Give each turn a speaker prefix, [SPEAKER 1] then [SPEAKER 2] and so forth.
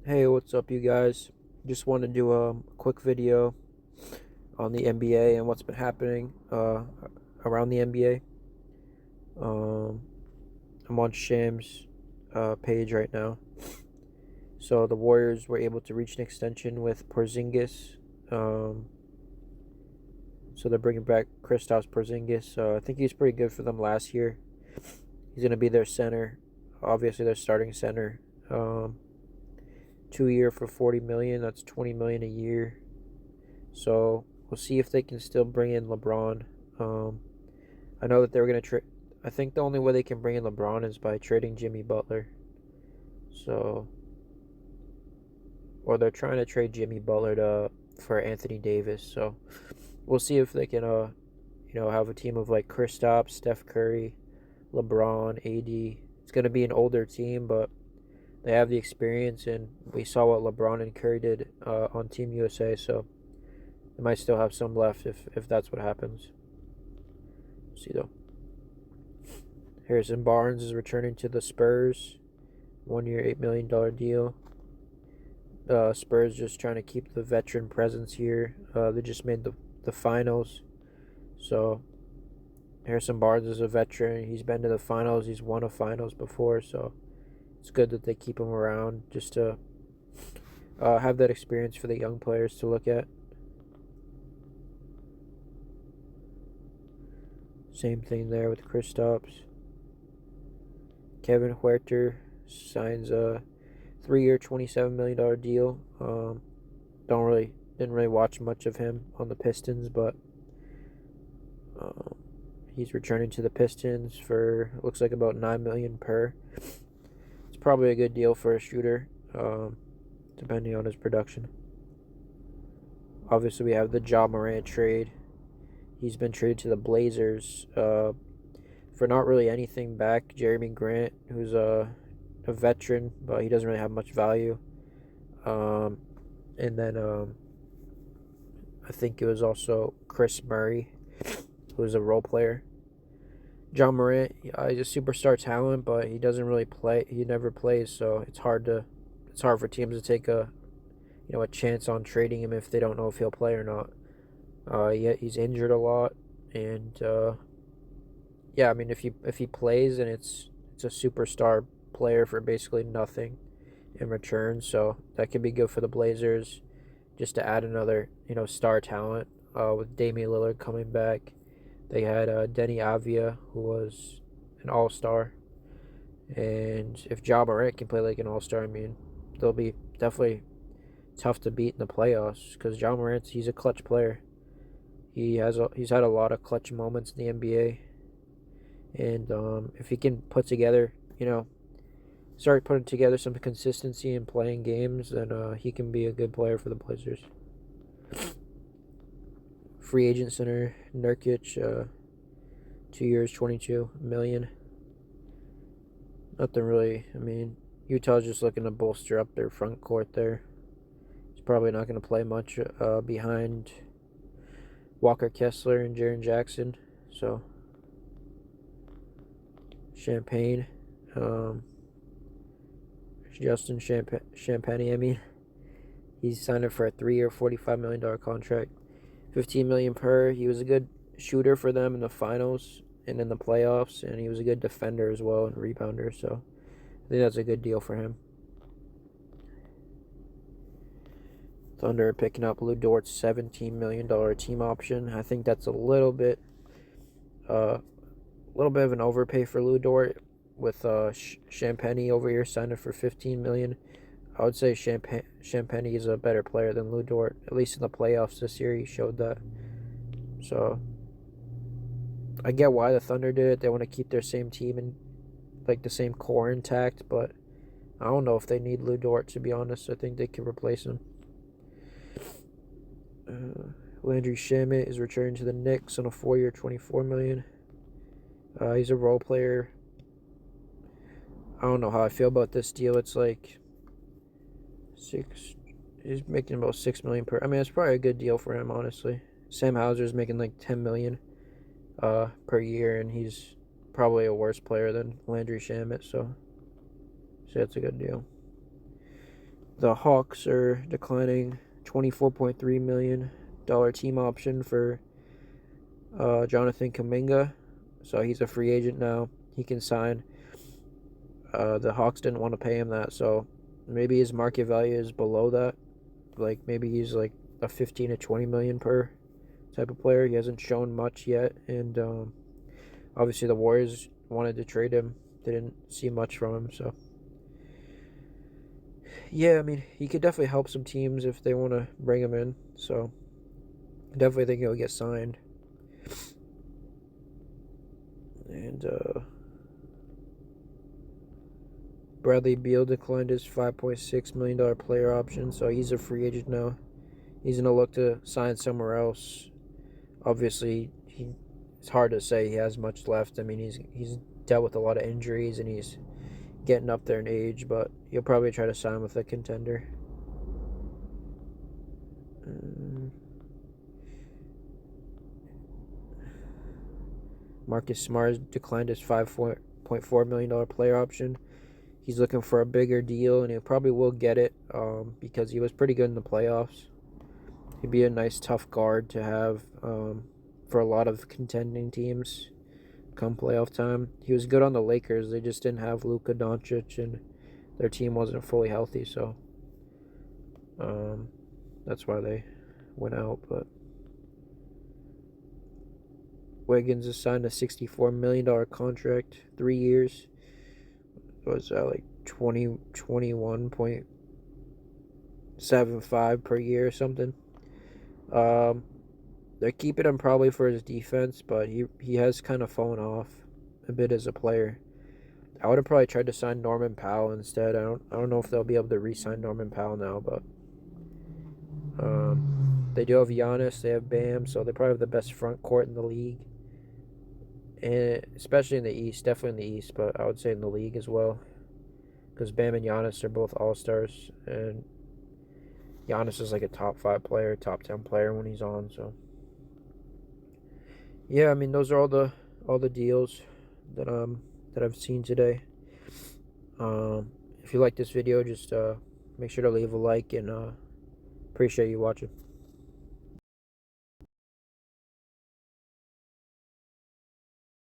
[SPEAKER 1] Hey, what's up, you guys? Just want to do a quick video on the NBA and what's been happening around the NBA. Um, I'm on Sham's page right now. So the Warriors were able to reach an extension with Porzingis. Um, so they're bringing back Kristaps Porzingis. I think he's pretty good for them last year. He's going to be their center, obviously their starting center. 2 year for 40 million. That's 20 million a year. So we'll see if they can still bring in LeBron. I know that they were going to trade. I think the only way they can bring in LeBron is by trading Jimmy Butler. So, or they're trying to trade Jimmy Butler for Anthony Davis. So we'll see if they can, have a team of like Kristaps, Steph Curry, LeBron, AD. It's going to be an older team, but they have the experience, and we saw what LeBron and Curry did on Team USA. So they might still have some left if that's what happens. We'll see though. Harrison Barnes is returning to the Spurs. 1 year, $8 million deal. Spurs just trying to keep the veteran presence here. They just made the finals. So Harrison Barnes is a veteran. He's been to the finals. He's won a finals before. So it's good that they keep him around just to have that experience for the young players to look at. Same thing there with Kristaps. Kevin Huerter signs a 3 year, $27 million deal. Didn't really watch much of him on the Pistons, but he's returning to the Pistons for looks like about $9 million per. It's probably a good deal for a shooter, depending on his production. Obviously, we have the Ja Morant trade. He's been traded to the Blazers for not really anything back. Jeremy Grant, who's a veteran, but he doesn't really have much value. And then I think it was also Chris Murray, who was a role player. Ja Morant, he's a superstar talent, but he doesn't really play. He never plays, so it's hard for teams to take a chance on trading him if they don't know if he'll play or not. Yet he's injured a lot, and yeah, I mean if he plays, and it's a superstar player for basically nothing in return, so that could be good for the Blazers, just to add another star talent. With Damian Lillard coming back, they had Denny Avia, who was an all-star, and if Ja Morant can play like an all-star, I mean they'll be definitely tough to beat in the playoffs because Ja Morant, he's a clutch player. He's had a lot of clutch moments in the NBA, and if he can put together, start putting together some consistency in playing games, then he can be a good player for the Blazers. Free agent center Nurkic, 2 years, 22 million. Nothing really. I mean, Utah's just looking to bolster up their front court there. He's probably not going to play much behind Walker Kessler and Jaren Jackson. So Champagne, Justin Champagne. I mean, he's signed up for a 3 year, $45 million contract, 15 million per. He was a good shooter for them in the finals and in the playoffs, and he was a good defender as well and rebounder. So I think that's a good deal for him. Thunder picking up Lou Dort's $17 million team option. I think that's a little bit of an overpay for Lou Dort, with Champagne over here signed up for 15 million. I would say Champagne is a better player than Lou Dort, at least in the playoffs this year. He showed that. So I get why the Thunder did it. They want to keep their same team and like the same core intact, but I don't know if they need Lou Dort, to be honest. I think they can replace him. Landry Shamet is returning to the Knicks on a 4 year, $24 million. He's a role player. I don't know how I feel about this deal. It's like he's making about 6 million per. I mean, it's probably a good deal for him, honestly. Sam Hauser's making like 10 million per year, and he's probably a worse player than Landry Shamet, so that's a good deal. The Hawks are declining $24.3 million team option for Jonathan Kuminga. So he's a free agent now. He can sign. The Hawks didn't want to pay him that, so maybe his market value is below that. Like maybe he's like a 15 to 20 million per type of player. He hasn't shown much yet, and obviously the Warriors wanted to trade him. They didn't see much from him, so yeah, I mean he could definitely help some teams if they want to bring him in. So I definitely think he'll get signed. And Bradley Beal declined his $5.6 million player option, so he's a free agent now. He's going to look to sign somewhere else. Obviously, it's hard to say he has much left. I mean, he's dealt with a lot of injuries, and he's getting up there in age, but he'll probably try to sign with a contender. Marcus Smart declined his $5.4 million player option. He's looking for a bigger deal, and he probably will get it because he was pretty good in the playoffs. He'd be a nice, tough guard to have for a lot of contending teams come playoff time. He was good on the Lakers. They just didn't have Luka Doncic, and their team wasn't fully healthy, so that's why they went out. But Wiggins has signed a $64 million contract, 3 years. Was that like 21.75 per year or something? They're keeping him probably for his defense, but he has kind of fallen off a bit as a player. I would have probably tried to sign Norman Powell instead. I don't know if they'll be able to re-sign Norman Powell now, but they do have Giannis, they have Bam, so they probably have the best front court in the league, and especially in the East, definitely in the East, but I would say in the league as well, because Bam and Giannis are both all-stars, and Giannis is like a top 5 player, top 10 player when he's on. So yeah, I mean those are all the deals that I've seen today. If you like this video, just make sure to leave a like, and appreciate you watching.